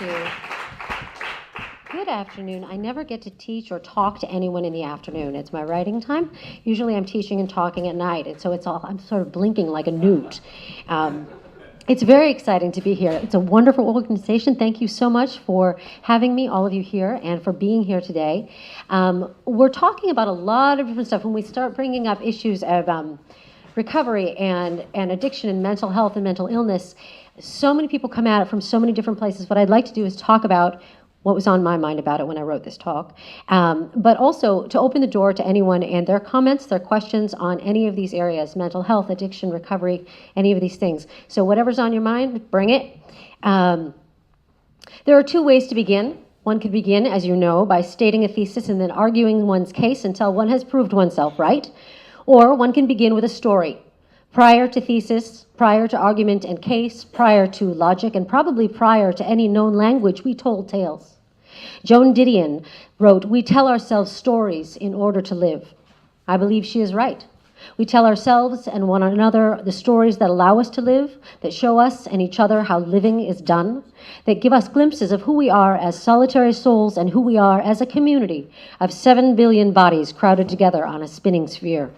you. Good afternoon. I never get to teach or talk to anyone in the afternoon. It's my writing time. Usually I'm teaching and talking at night, and so I'm sort of blinking like a newt. It's very exciting to be here. It's a wonderful organization. Thank you so much for having me, all of you here, and for being here today. We're talking about a lot of different stuff. When we start bringing up issues of recovery and addiction and mental health and mental illness, so many people come at it from so many different places. What I'd like to do is talk about what was on my mind about it when I wrote this talk, but also to open the door to anyone and their comments, their questions on any of these areas: mental health, addiction, recovery, any of these things. So whatever's on your mind, bring it. There are two ways to begin. One could begin, as you know, by stating a thesis and then arguing one's case until one has proved oneself right. Or one can begin with a story. Prior to thesis, prior to argument and case, prior to logic, and probably prior to any known language, we told tales. Joan Didion wrote, "We tell ourselves stories in order to live." I believe she is right. We tell ourselves and one another the stories that allow us to live, that show us and each other how living is done, that give us glimpses of who we are as solitary souls and who we are as a community of 7 billion bodies crowded together on a spinning sphere.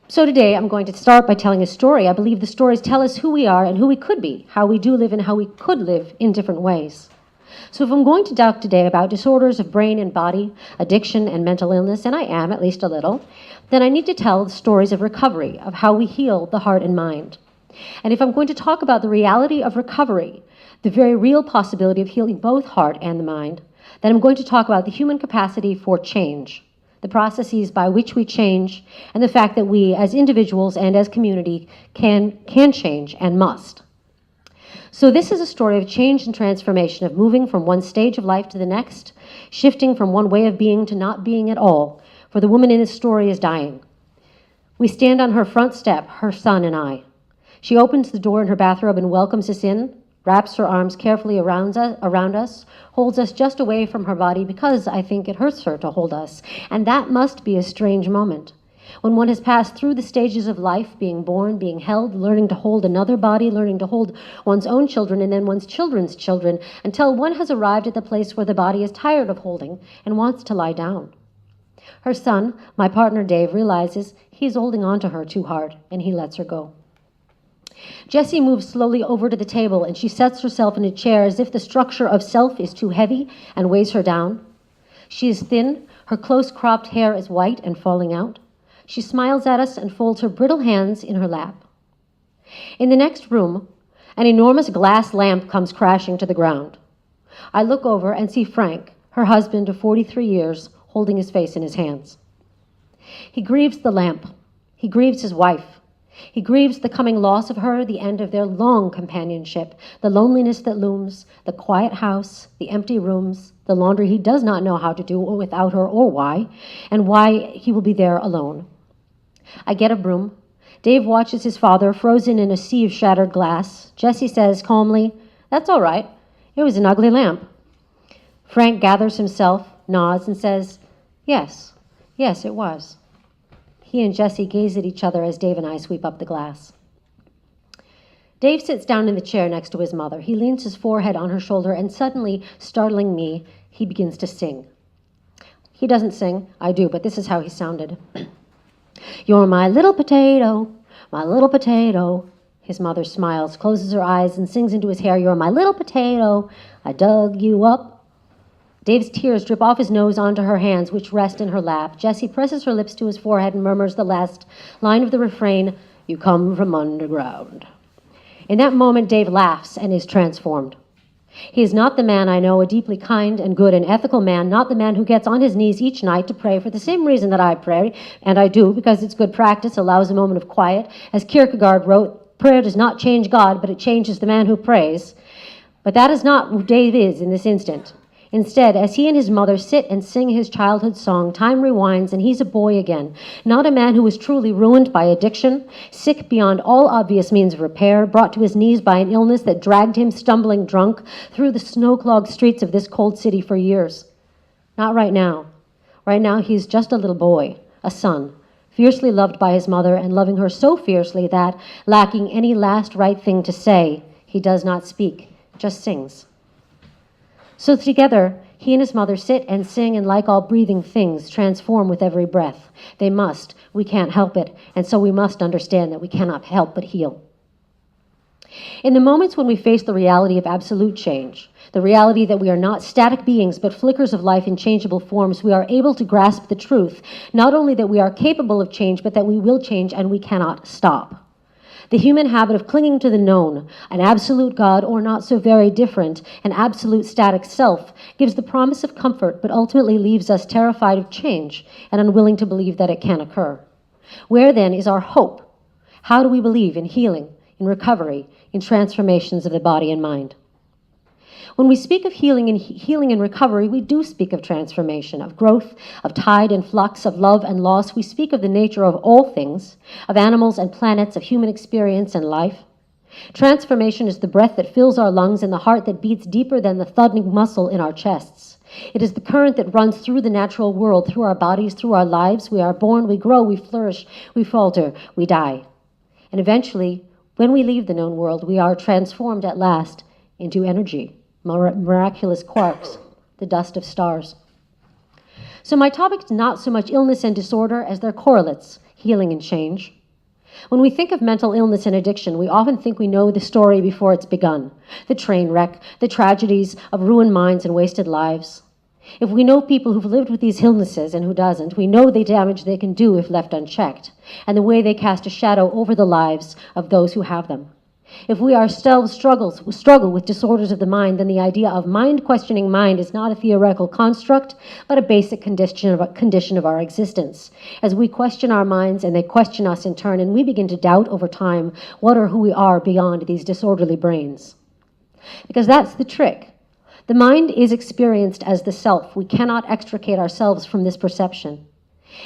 So today I'm going to start by telling a story. I believe the stories tell us who we are and who we could be, how we do live and how we could live in different ways. So if I'm going to talk today about disorders of brain and body, addiction and mental illness, and I am at least a little, then I need to tell the stories of recovery, of how we heal the heart and mind. And if I'm going to talk about the reality of recovery, the very real possibility of healing both heart and the mind, then I'm going to talk about the human capacity for change, the processes by which we change, and the fact that we as individuals and as community can change and must. So this is a story of change and transformation, of moving from one stage of life to the next, shifting from one way of being to not being at all, for the woman in this story is dying. We stand on her front step, her son and I. She opens the door in her bathrobe and welcomes us in, wraps her arms carefully around us, holds us just away from her body because I think it hurts her to hold us. And that must be a strange moment. When one has passed through the stages of life, being born, being held, learning to hold another body, learning to hold one's own children and then one's children's children, until one has arrived at the place where the body is tired of holding and wants to lie down. Her son, my partner Dave, realizes he's holding on to her too hard, and he lets her go. Jessie moves slowly over to the table, and she sets herself in a chair as if the structure of self is too heavy and weighs her down. She is thin, her close-cropped hair is white and falling out. She smiles at us and folds her brittle hands in her lap. In the next room, an enormous glass lamp comes crashing to the ground. I look over and see Frank, her husband of 43 years, holding his face in his hands. He grieves the lamp. He grieves his wife. He grieves the coming loss of her, the end of their long companionship, the loneliness that looms, the quiet house, the empty rooms, the laundry he does not know how to do without her or why, and why he will be there alone. I get a broom. Dave watches his father, frozen in a sea of shattered glass. Jessie says calmly, "That's all right. It was an ugly lamp." Frank gathers himself, nods, and says, Yes, it was." He and Jessie gaze at each other as Dave and I sweep up the glass. Dave sits down in the chair next to his mother. He leans his forehead on her shoulder, and suddenly, startling me, he begins to sing. He doesn't sing. I do, but this is how he sounded. "You're my little potato, my little potato." His mother smiles, closes her eyes, and sings into his hair, "You're my little potato, I dug you up." Dave's tears drip off his nose onto her hands, which rest in her lap. Jessie presses her lips to his forehead and murmurs the last line of the refrain, "You come from underground." In that moment, Dave laughs and is transformed. He is not the man I know, a deeply kind and good and ethical man, not the man who gets on his knees each night to pray for the same reason that I pray, and I do, because it's good practice, allows a moment of quiet. As Kierkegaard wrote, prayer does not change God, but it changes the man who prays. But that is not who Dave is in this instant. Instead, as he and his mother sit and sing his childhood song, time rewinds and he's a boy again, not a man who was truly ruined by addiction, sick beyond all obvious means of repair, brought to his knees by an illness that dragged him stumbling drunk through the snow-clogged streets of this cold city for years. Not right now. Right now, he's just a little boy, a son, fiercely loved by his mother and loving her so fiercely that, lacking any last right thing to say, he does not speak, just sings. So together, he and his mother sit and sing, and like all breathing things, transform with every breath. They must. We can't help it. And so we must understand that we cannot help but heal. In the moments when we face the reality of absolute change, the reality that we are not static beings but flickers of life in changeable forms, we are able to grasp the truth, not only that we are capable of change, but that we will change and we cannot stop. The human habit of clinging to the known, an absolute God or not so very different, an absolute static self, gives the promise of comfort but ultimately leaves us terrified of change and unwilling to believe that it can occur. Where then is our hope? How do we believe in healing, in recovery, in transformations of the body and mind? When we speak of healing and recovery, we do speak of transformation, of growth, of tide and flux, of love and loss. We speak of the nature of all things, of animals and planets, of human experience and life. Transformation is the breath that fills our lungs and the heart that beats deeper than the thudding muscle in our chests. It is the current that runs through the natural world, through our bodies, through our lives. We are born, we grow, we flourish, we falter, we die. And eventually, when we leave the known world, we are transformed at last into energy, miraculous quarks, the dust of stars. So my topic is not so much illness and disorder as their correlates, healing and change. When we think of mental illness and addiction, we often think we know the story before it's begun, the train wreck, the tragedies of ruined minds and wasted lives. If we know people who've lived with these illnesses and who doesn't, we know the damage they can do if left unchecked, and the way they cast a shadow over the lives of those who have them. If we ourselves struggle with disorders of the mind, then the idea of mind-questioning mind is not a theoretical construct, but a basic condition of our existence. As we question our minds and they question us in turn, and we begin to doubt over time what or who we are beyond these disorderly brains. Because that's the trick. The mind is experienced as the self. We cannot extricate ourselves from this perception.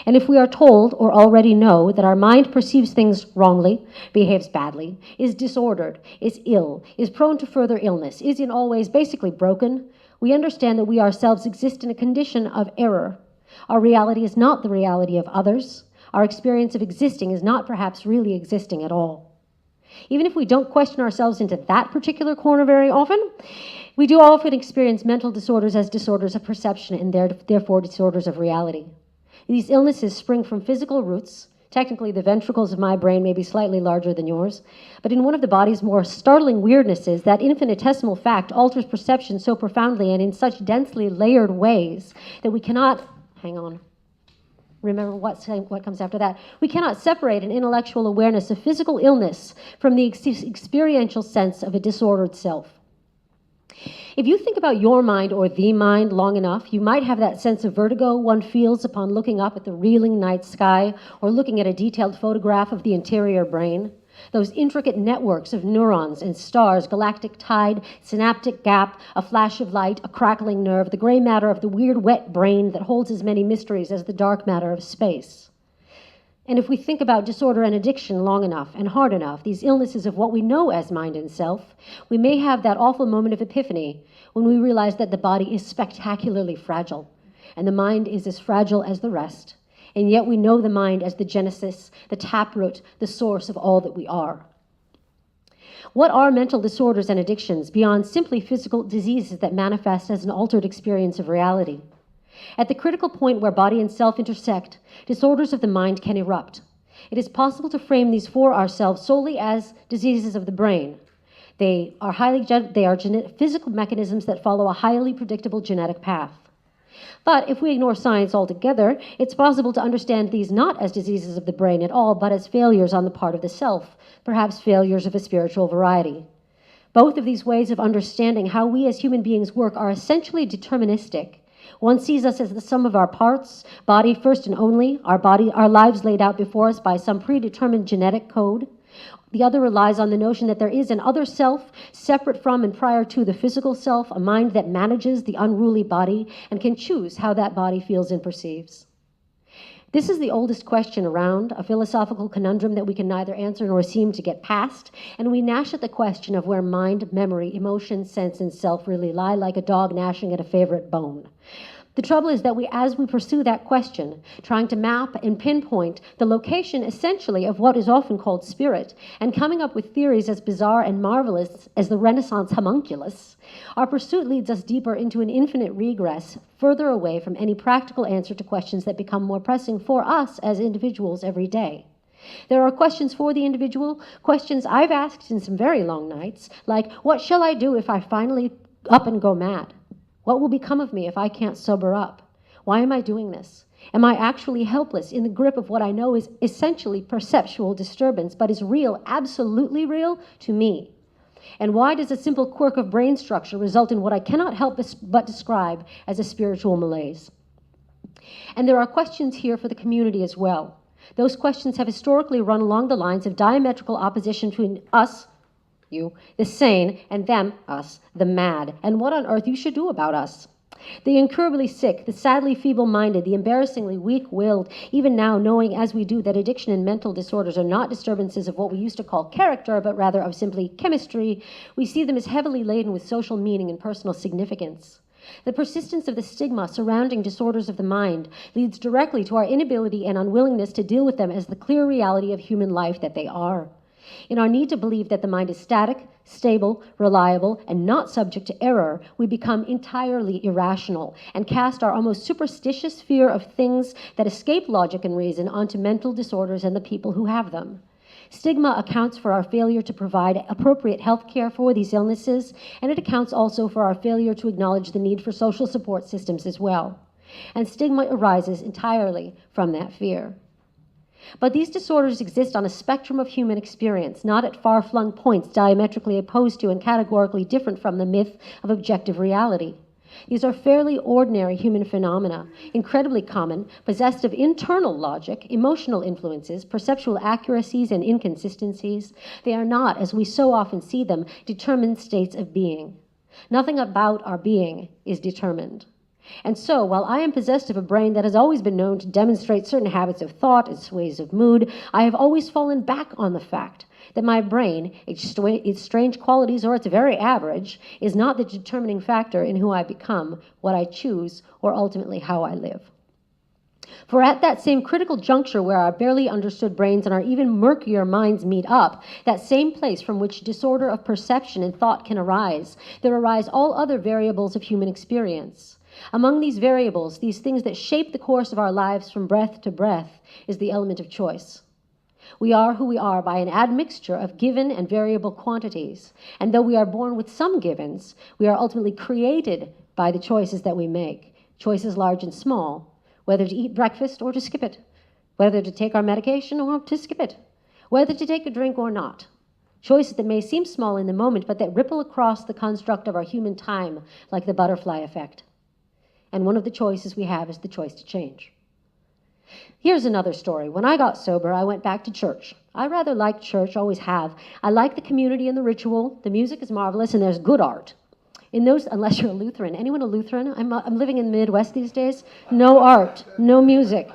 And if we are told or already know that our mind perceives things wrongly, behaves badly, is disordered, is ill, is prone to further illness, is in all ways basically broken, we understand that we ourselves exist in a condition of error. Our reality is not the reality of others. Our experience of existing is not perhaps really existing at all. Even if we don't question ourselves into that particular corner very often, we do often experience mental disorders as disorders of perception and therefore disorders of reality. These illnesses spring from physical roots. Technically, the ventricles of my brain may be slightly larger than yours, but in one of the body's more startling weirdnesses, that infinitesimal fact alters perception so profoundly and in such densely layered ways that we cannot, remember what comes after that. We cannot separate an intellectual awareness of physical illness from the experiential sense of a disordered self. If you think about your mind or the mind long enough, you might have that sense of vertigo one feels upon looking up at the reeling night sky or looking at a detailed photograph of the interior brain. Those intricate networks of neurons and stars, galactic tide, synaptic gap, a flash of light, a crackling nerve, the gray matter of the weird wet brain that holds as many mysteries as the dark matter of space. And if we think about disorder and addiction long enough and hard enough, these illnesses of what we know as mind and self, we may have that awful moment of epiphany when we realize that the body is spectacularly fragile, and the mind is as fragile as the rest, and yet we know the mind as the genesis, the taproot, the source of all that we are. What are mental disorders and addictions beyond simply physical diseases that manifest as an altered experience of reality? At the critical point where body and self intersect, disorders of the mind can erupt. It is possible to frame these for ourselves solely as diseases of the brain. They are physical mechanisms that follow a highly predictable genetic path. But if we ignore science altogether, it's possible to understand these not as diseases of the brain at all, but as failures on the part of the self, perhaps failures of a spiritual variety. Both of these ways of understanding how we as human beings work are essentially deterministic. One sees us as the sum of our parts, body first and only, our lives laid out before us by some predetermined genetic code. The other relies on the notion that there is an other self, separate from and prior to the physical self, a mind that manages the unruly body and can choose how that body feels and perceives. This is the oldest question around, a philosophical conundrum that we can neither answer nor seem to get past, and we gnash at the question of where mind, memory, emotion, sense, and self really lie, like a dog gnashing at a favorite bone. The trouble is that as we pursue that question, trying to map and pinpoint the location essentially of what is often called spirit, and coming up with theories as bizarre and marvelous as the Renaissance homunculus, our pursuit leads us deeper into an infinite regress, further away from any practical answer to questions that become more pressing for us as individuals every day. There are questions for the individual, questions I've asked in some very long nights, like, what shall I do if I finally up and go mad? What will become of me if I can't sober up? Why am I doing this? Am I actually helpless in the grip of what I know is essentially perceptual disturbance, but is real, absolutely real, to me? And why does a simple quirk of brain structure result in what I cannot help but describe as a spiritual malaise? And there are questions here for the community as well. Those questions have historically run along the lines of diametrical opposition between us, you, the sane, and them, us, the mad, and what on earth you should do about us. The incurably sick, the sadly feeble-minded, the embarrassingly weak-willed, even now knowing as we do that addiction and mental disorders are not disturbances of what we used to call character, but rather of simply chemistry, we see them as heavily laden with social meaning and personal significance. The persistence of the stigma surrounding disorders of the mind leads directly to our inability and unwillingness to deal with them as the clear reality of human life that they are. In our need to believe that the mind is static, stable, reliable, and not subject to error, we become entirely irrational and cast our almost superstitious fear of things that escape logic and reason onto mental disorders and the people who have them. Stigma accounts for our failure to provide appropriate health care for these illnesses, and it accounts also for our failure to acknowledge the need for social support systems as well. And stigma arises entirely from that fear. But these disorders exist on a spectrum of human experience, not at far-flung points diametrically opposed to and categorically different from the myth of objective reality. These are fairly ordinary human phenomena, incredibly common, possessed of internal logic, emotional influences, perceptual accuracies, and inconsistencies. They are not, as we so often see them, determined states of being. Nothing about our being is determined. And so, while I am possessed of a brain that has always been known to demonstrate certain habits of thought and ways of mood, I have always fallen back on the fact that my brain, its strange qualities or its very average, is not the determining factor in who I become, what I choose, or ultimately how I live. For at that same critical juncture where our barely understood brains and our even murkier minds meet up, that same place from which disorder of perception and thought can arise, there arise all other variables of human experience. Among these variables, these things that shape the course of our lives from breath to breath, is the element of choice. We are who we are by an admixture of given and variable quantities, and though we are born with some givens, we are ultimately created by the choices that we make, choices large and small, whether to eat breakfast or to skip it, whether to take our medication or to skip it, whether to take a drink or not. Choices that may seem small in the moment, but that ripple across the construct of our human time like the butterfly effect. And one of the choices we have is the choice to change. Here's another story. When I got sober, I went back to church. I rather liked church, always have. I like the community and the ritual. The music is marvelous, and there's good art. In those, unless you're a Lutheran. Anyone a Lutheran? I'm living in the Midwest these days. No art, no music.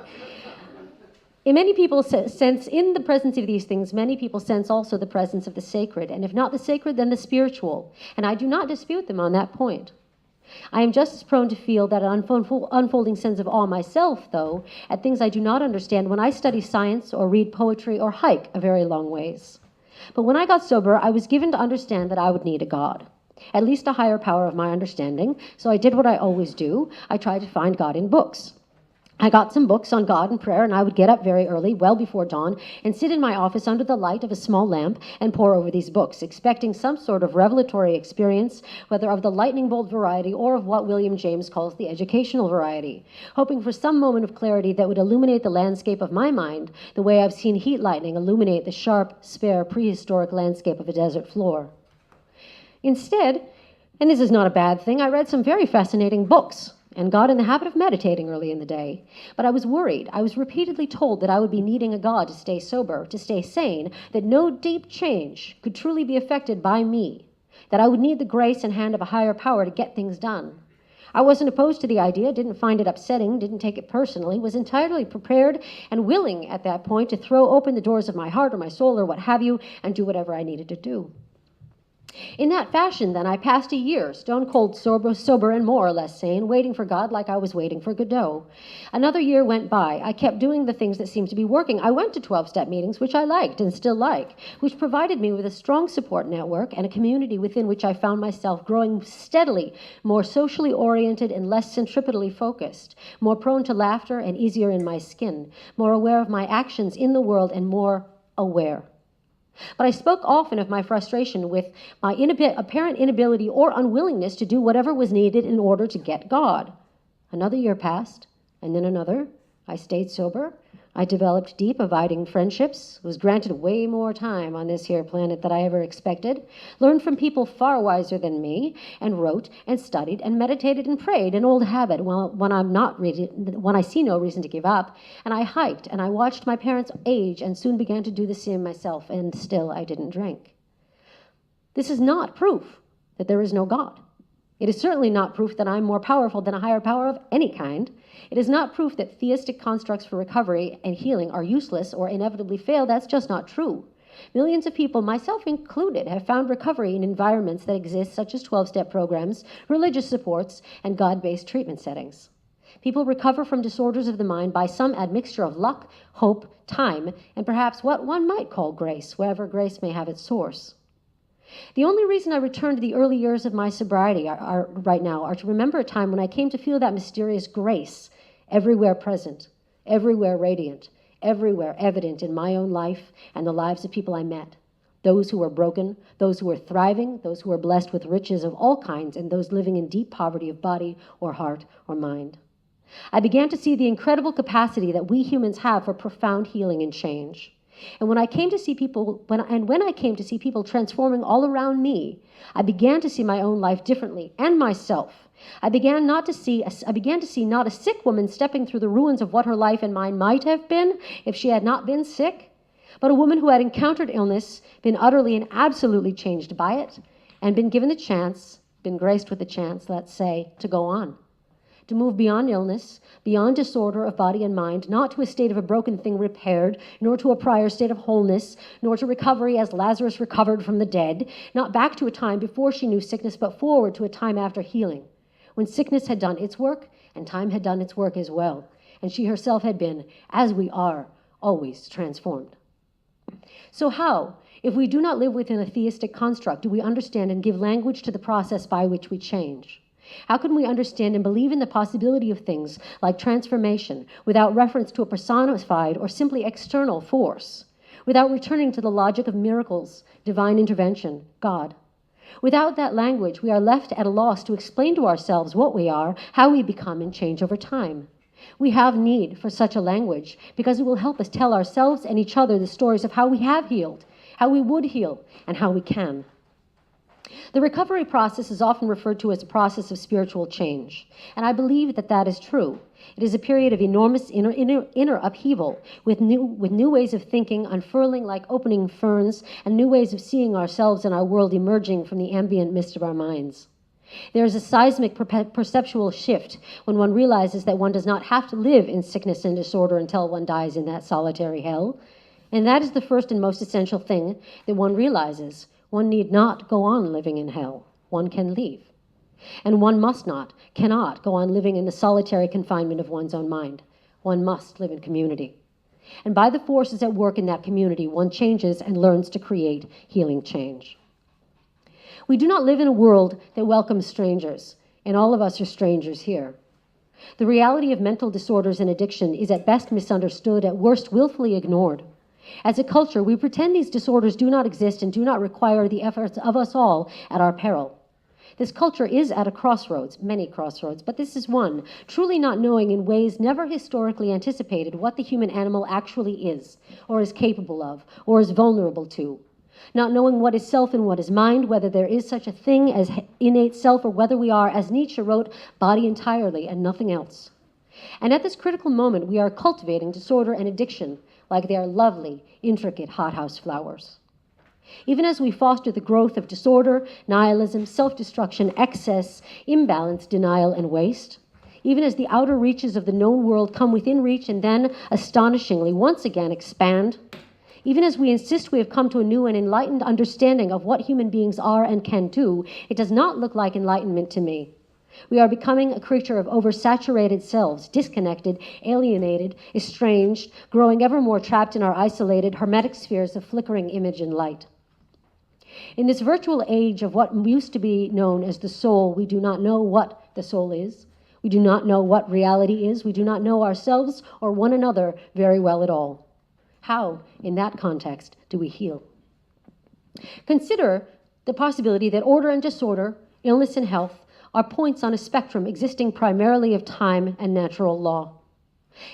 In many people sense, in the presence of these things, many people sense also the presence of the sacred, and if not the sacred, then the spiritual. And I do not dispute them on that point. I am just as prone to feel that unfolding sense of awe myself, though, at things I do not understand when I study science or read poetry or hike a very long ways. But when I got sober, I was given to understand that I would need a God, at least a higher power of my understanding, so I did what I always do. I tried to find God in books. I got some books on God and prayer, and I would get up very early, well before dawn, and sit in my office under the light of a small lamp and pore over these books, expecting some sort of revelatory experience, whether of the lightning bolt variety or of what William James calls the educational variety, hoping for some moment of clarity that would illuminate the landscape of my mind the way I've seen heat lightning illuminate the sharp, spare, prehistoric landscape of a desert floor. Instead, and this is not a bad thing, I read some very fascinating books and got in the habit of meditating early in the day. But I was worried. I was repeatedly told that I would be needing a God to stay sober, to stay sane, that no deep change could truly be effected by me, that I would need the grace and hand of a higher power to get things done. I wasn't opposed to the idea, didn't find it upsetting, didn't take it personally, was entirely prepared and willing at that point to throw open the doors of my heart or my soul or what have you and do whatever I needed to do. In that fashion, then, I passed a year, stone cold, sober and more or less sane, waiting for God like I was waiting for Godot. Another year went by. I kept doing the things that seemed to be working. I went to 12-step meetings, which I liked and still like, which provided me with a strong support network and a community within which I found myself growing steadily more socially oriented and less centripetally focused, more prone to laughter and easier in my skin, more aware of my actions in the world and more aware. But I spoke often of my frustration with my apparent inability or unwillingness to do whatever was needed in order to get God. Another year passed, and then another. I stayed sober. I developed deep, abiding friendships, was granted way more time on this here planet than I ever expected, learned from people far wiser than me, and wrote and studied and meditated and prayed, an old habit when I see no reason to give up, and I hiked, and I watched my parents age and soon began to do the same myself, and still I didn't drink. This is not proof that there is no God. It is certainly not proof that I'm more powerful than a higher power of any kind. It is not proof that theistic constructs for recovery and healing are useless or inevitably fail. That's just not true. Millions of people, myself included, have found recovery in environments that exist, such as 12-step programs, religious supports, and God-based treatment settings. People recover from disorders of the mind by some admixture of luck, hope, time, and perhaps what one might call grace, wherever grace may have its source. The only reason I return to the early years of my sobriety right now are to remember a time when I came to feel that mysterious grace everywhere present, everywhere radiant, everywhere evident in my own life and the lives of people I met. Those who were broken, those who were thriving, those who were blessed with riches of all kinds, and those living in deep poverty of body or heart or mind. I began to see the incredible capacity that we humans have for profound healing and change. And when I came to see people transforming all around me, I began to see my own life differently and myself. I began to see not a sick woman stepping through the ruins of what her life and mine might have been if she had not been sick, but a woman who had encountered illness, been utterly and absolutely changed by it, and been given the chance, been graced with the chance, let's say, to go on. To move beyond illness, beyond disorder of body and mind, not to a state of a broken thing repaired, nor to a prior state of wholeness, nor to recovery as Lazarus recovered from the dead, not back to a time before she knew sickness, but forward to a time after healing, when sickness had done its work and time had done its work as well, and she herself had been, as we are, always transformed. So how, if we do not live within a theistic construct, do we understand and give language to the process by which we change? How can we understand and believe in the possibility of things like transformation without reference to a personified or simply external force, without returning to the logic of miracles, divine intervention, God? Without that language, we are left at a loss to explain to ourselves what we are, how we become, and change over time. We have need for such a language because it will help us tell ourselves and each other the stories of how we have healed, how we would heal, and how we can. The recovery process is often referred to as a process of spiritual change, and I believe that that is true. It is a period of enormous inner upheaval, with new ways of thinking unfurling like opening ferns, and new ways of seeing ourselves and our world emerging from the ambient mist of our minds. There is a seismic perceptual shift when one realizes that one does not have to live in sickness and disorder until one dies in that solitary hell, and that is the first and most essential thing that one realizes. One need not go on living in hell. One can leave. And one cannot go on living in the solitary confinement of one's own mind. One must live in community. And by the forces at work in that community, one changes and learns to create healing change. We do not live in a world that welcomes strangers, and all of us are strangers here. The reality of mental disorders and addiction is at best misunderstood, at worst willfully ignored. As a culture, we pretend these disorders do not exist and do not require the efforts of us all at our peril. This culture is at a crossroads, many crossroads, but this is one, truly not knowing in ways never historically anticipated what the human animal actually is, or is capable of, or is vulnerable to. Not knowing what is self and what is mind, whether there is such a thing as innate self, or whether we are, as Nietzsche wrote, body entirely and nothing else. And at this critical moment, we are cultivating disorder and addiction like they are lovely, intricate hothouse flowers. Even as we foster the growth of disorder, nihilism, self-destruction, excess, imbalance, denial, and waste, even as the outer reaches of the known world come within reach and then, astonishingly, once again expand, Even as we insist we have come to a new and enlightened understanding of what human beings are and can do, it does not look like enlightenment to me. We are becoming a creature of oversaturated selves, disconnected, alienated, estranged, growing ever more trapped in our isolated, hermetic spheres of flickering image and light. In this virtual age of what used to be known as the soul, we do not know what the soul is. We do not know what reality is. We do not know ourselves or one another very well at all. How, in that context, do we heal? Consider the possibility that order and disorder, illness and health, are points on a spectrum existing primarily of time and natural law.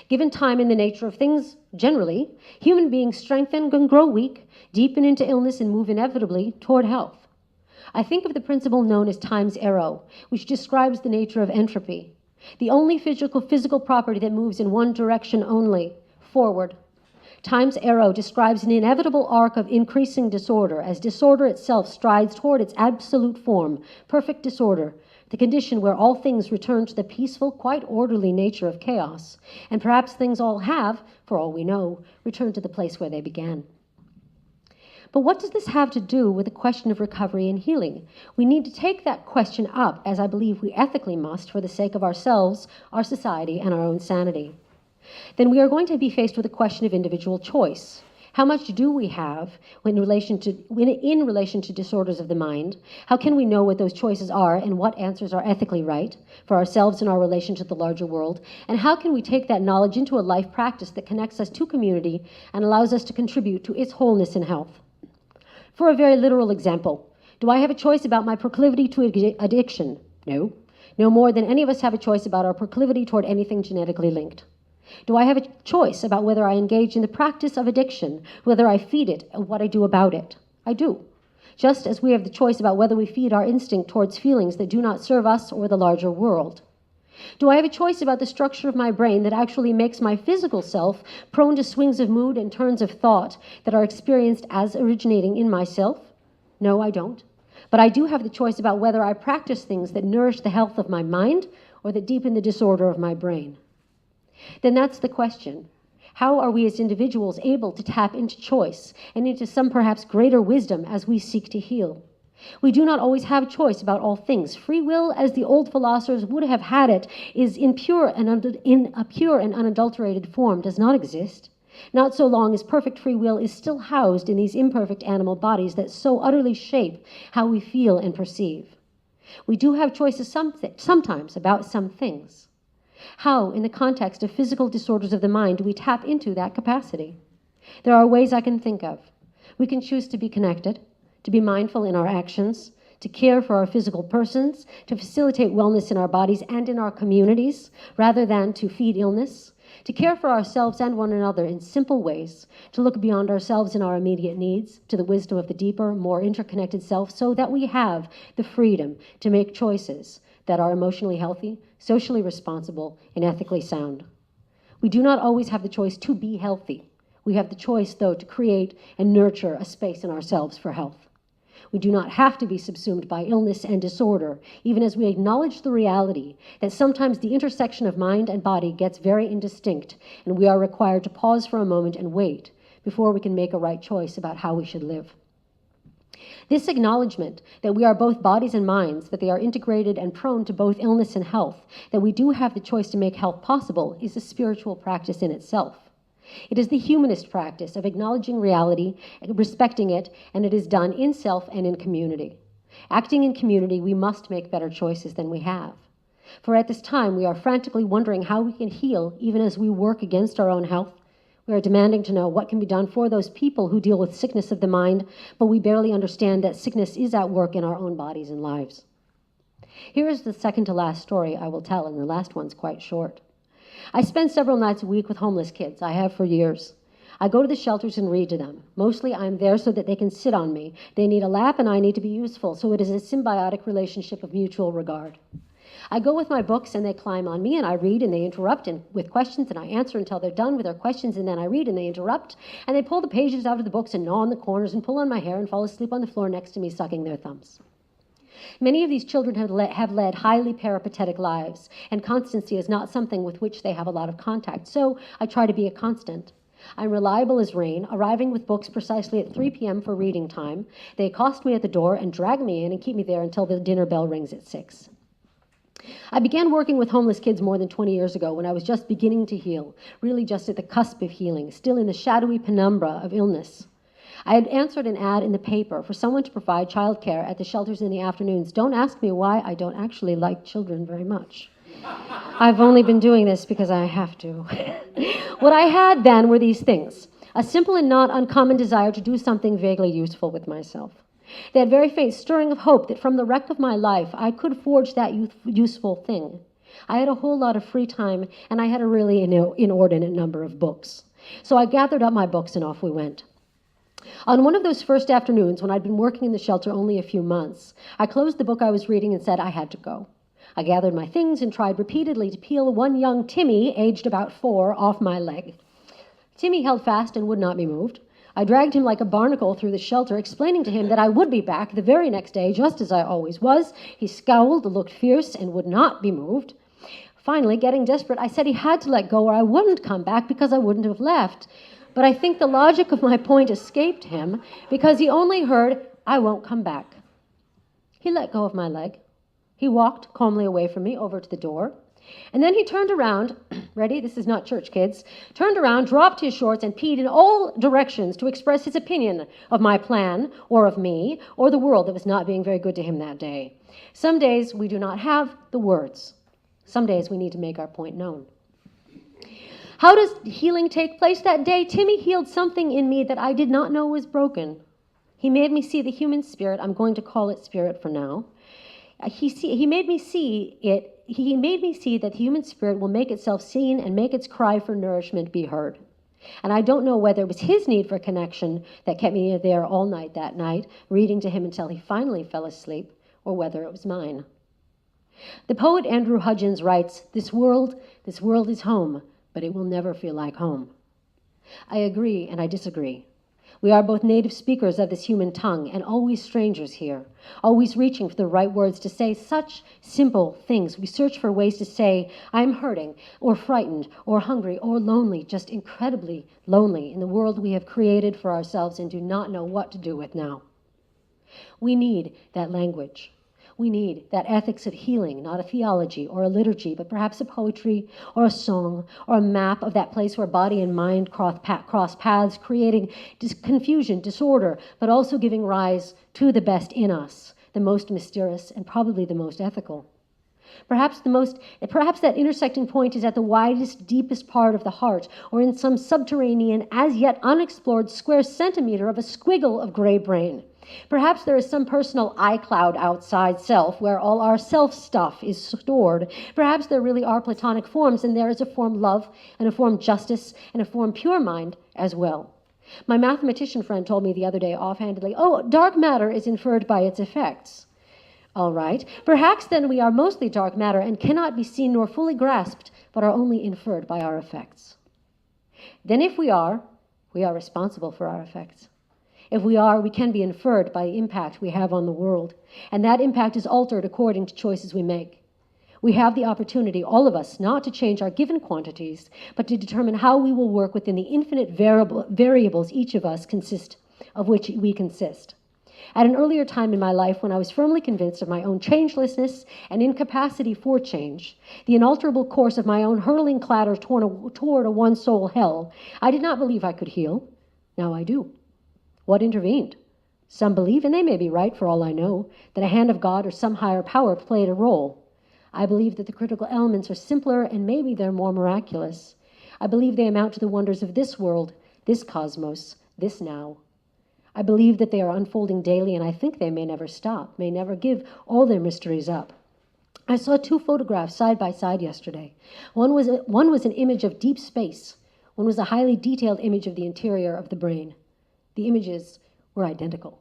Given time and the nature of things generally, human beings strengthen and grow weak, deepen into illness, and move inevitably toward health. I think of the principle known as time's arrow, which describes the nature of entropy, the only physical property that moves in one direction only, forward. Time's arrow describes an inevitable arc of increasing disorder, as disorder itself strides toward its absolute form, perfect disorder, the condition where all things return to the peaceful, quite orderly nature of chaos, and perhaps things all have, for all we know, returned to the place where they began. But what does this have to do with the question of recovery and healing? We need to take that question up, as I believe we ethically must, for the sake of ourselves, our society, and our own sanity. Then we are going to be faced with a question of individual choice. How much do we have in relation to disorders of the mind? How can we know what those choices are and what answers are ethically right for ourselves and our relation to the larger world? And how can we take that knowledge into a life practice that connects us to community and allows us to contribute to its wholeness and health? For a very literal example, do I have a choice about my proclivity to addiction? No. No more than any of us have a choice about our proclivity toward anything genetically linked. Do I have a choice about whether I engage in the practice of addiction, whether I feed it, and what I do about it? I do. Just as we have the choice about whether we feed our instinct towards feelings that do not serve us or the larger world. Do I have a choice about the structure of my brain that actually makes my physical self prone to swings of mood and turns of thought that are experienced as originating in myself? No, I don't. But I do have the choice about whether I practice things that nourish the health of my mind or that deepen the disorder of my brain. Then that's the question. How are we as individuals able to tap into choice and into some perhaps greater wisdom as we seek to heal? We do not always have a choice about all things. Free will, as the old philosophers would have had it, is in a pure and unadulterated form, does not exist. Not so long as perfect free will is still housed in these imperfect animal bodies that so utterly shape how we feel and perceive. We do have choices sometimes about some things. How, in the context of physical disorders of the mind, do we tap into that capacity? There are ways I can think of. We can choose to be connected, to be mindful in our actions, to care for our physical persons, to facilitate wellness in our bodies and in our communities, rather than to feed illness, to care for ourselves and one another in simple ways, to look beyond ourselves and our immediate needs, to the wisdom of the deeper, more interconnected self, so that we have the freedom to make choices that are emotionally healthy, socially responsible, and ethically sound. We do not always have the choice to be healthy. We have the choice, though, to create and nurture a space in ourselves for health. We do not have to be subsumed by illness and disorder, even as we acknowledge the reality that sometimes the intersection of mind and body gets very indistinct, and we are required to pause for a moment and wait before we can make a right choice about how we should live. This acknowledgement that we are both bodies and minds, that they are integrated and prone to both illness and health, that we do have the choice to make health possible, is a spiritual practice in itself. It is the humanist practice of acknowledging reality, respecting it, and it is done in self and in community. Acting in community, we must make better choices than we have. For at this time, we are frantically wondering how we can heal even as we work against our own health. We are demanding to know what can be done for those people who deal with sickness of the mind, but we barely understand that sickness is at work in our own bodies and lives. Here is the second to last story I will tell, and the last one's quite short. I spend several nights a week with homeless kids. I have for years. I go to the shelters and read to them. Mostly I'm there so that they can sit on me. They need a lap and I need to be useful, so it is a symbiotic relationship of mutual regard. I go with my books and they climb on me and I read and they interrupt with questions and I answer until they're done with their questions, and then I read and they interrupt and they pull the pages out of the books and gnaw on the corners and pull on my hair and fall asleep on the floor next to me sucking their thumbs. Many of these children have led highly peripatetic lives, and constancy is not something with which they have a lot of contact, so I try to be a constant. I'm reliable as rain, arriving with books precisely at 3 p.m. for reading time. They accost me at the door and drag me in and keep me there until the dinner bell rings at 6. I began working with homeless kids more than 20 years ago when I was just beginning to heal, really just at the cusp of healing, still in the shadowy penumbra of illness. I had answered an ad in the paper for someone to provide childcare at the shelters in the afternoons. Don't ask me why. I don't actually like children very much. I've only been doing this because I have to. What I had then were these things: a simple and not uncommon desire to do something vaguely useful with myself. That very faint stirring of hope that from the wreck of my life I could forge that useful thing. I had a whole lot of free time, and I had a really inordinate number of books. So I gathered up my books and off we went. On one of those first afternoons, when I'd been working in the shelter only a few months, I closed the book I was reading and said I had to go. I gathered my things and tried repeatedly to peel one young Timmy, aged about 4, off my leg. Timmy held fast and would not be moved. I dragged him like a barnacle through the shelter, explaining to him that I would be back the very next day, just as I always was. He scowled, looked fierce, and would not be moved. Finally, getting desperate, I said he had to let go or I wouldn't come back because I wouldn't have left. But I think the logic of my point escaped him because he only heard, "I won't come back." He let go of my leg. He walked calmly away from me over to the door. And then he turned around, ready, this is not church, kids, turned around, dropped his shorts, and peed in all directions to express his opinion of my plan, or of me, or the world that was not being very good to him that day. Some days we do not have the words. Some days we need to make our point known. How does healing take place that day? Timmy healed something in me that I did not know was broken. He made me see the human spirit. I'm going to call it spirit for now. He made me see that the human spirit will make itself seen and make its cry for nourishment be heard. And I don't know whether it was his need for connection that kept me there all night that night, reading to him until he finally fell asleep, or whether it was mine. The poet Andrew Hudgens writes, this world is home, but it will never feel like home. I agree and I disagree. We are both native speakers of this human tongue and always strangers here, always reaching for the right words to say such simple things. We search for ways to say, I'm hurting, or frightened, or hungry, or lonely, just incredibly lonely in the world we have created for ourselves and do not know what to do with now. We need that language. We need that ethics of healing, not a theology or a liturgy, but perhaps a poetry or a song or a map of that place where body and mind cross paths, creating confusion, disorder, but also giving rise to the best in us, the most mysterious and probably the most ethical. Perhaps that intersecting point is at the widest, deepest part of the heart, or in some subterranean, as yet unexplored square centimeter of a squiggle of gray brain. Perhaps there is some personal iCloud outside self where all our self stuff is stored. Perhaps there really are platonic forms, and there is a form love, and a form justice, and a form pure mind as well. My mathematician friend told me the other day offhandedly, dark matter is inferred by its effects. All right, perhaps then we are mostly dark matter and cannot be seen nor fully grasped, but are only inferred by our effects. Then if we are responsible for our effects. If we are, we can be inferred by the impact we have on the world, and that impact is altered according to choices we make. We have the opportunity, all of us, not to change our given quantities, but to determine how we will work within the infinite variables each of us of which we consist. At an earlier time in my life, when I was firmly convinced of my own changelessness and incapacity for change, the inalterable course of my own hurtling clatter toward a one-soul hell, I did not believe I could heal. Now I do. What intervened? Some believe, and they may be right for all I know, that a hand of God or some higher power played a role. I believe that the critical elements are simpler and maybe they're more miraculous. I believe they amount to the wonders of this world, this cosmos, this now. I believe that they are unfolding daily, and I think they may never stop, may never give all their mysteries up. I saw 2 photographs side by side yesterday. One was an image of deep space. One was a highly detailed image of the interior of the brain. The images were identical.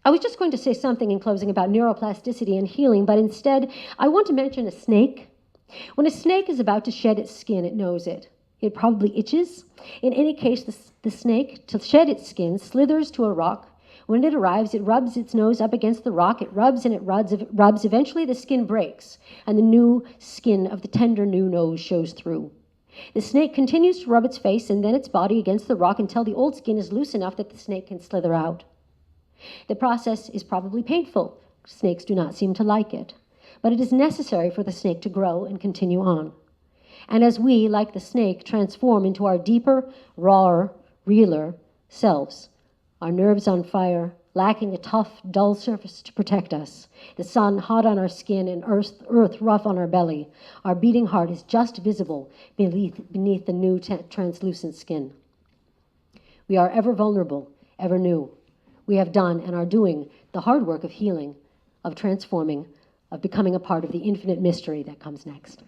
I was just going to say something in closing about neuroplasticity and healing, but instead I want to mention a snake. When a snake is about to shed its skin, it knows it. It probably itches. In any case, the snake, to shed its skin, slithers to a rock. When it arrives, it rubs its nose up against the rock. It rubs and it rubs. Eventually, the skin breaks, and the new skin of the tender new nose shows through. The snake continues to rub its face and then its body against the rock until the old skin is loose enough that the snake can slither out. The process is probably painful. Snakes do not seem to like it. But it is necessary for the snake to grow and continue on. And as we, like the snake, transform into our deeper, rawer, realer selves, our nerves on fire, lacking a tough, dull surface to protect us, the sun hot on our skin and earth rough on our belly, our beating heart is just visible beneath the new translucent skin. We are ever vulnerable, ever new. We have done and are doing the hard work of healing, of transforming, of becoming a part of the infinite mystery that comes next.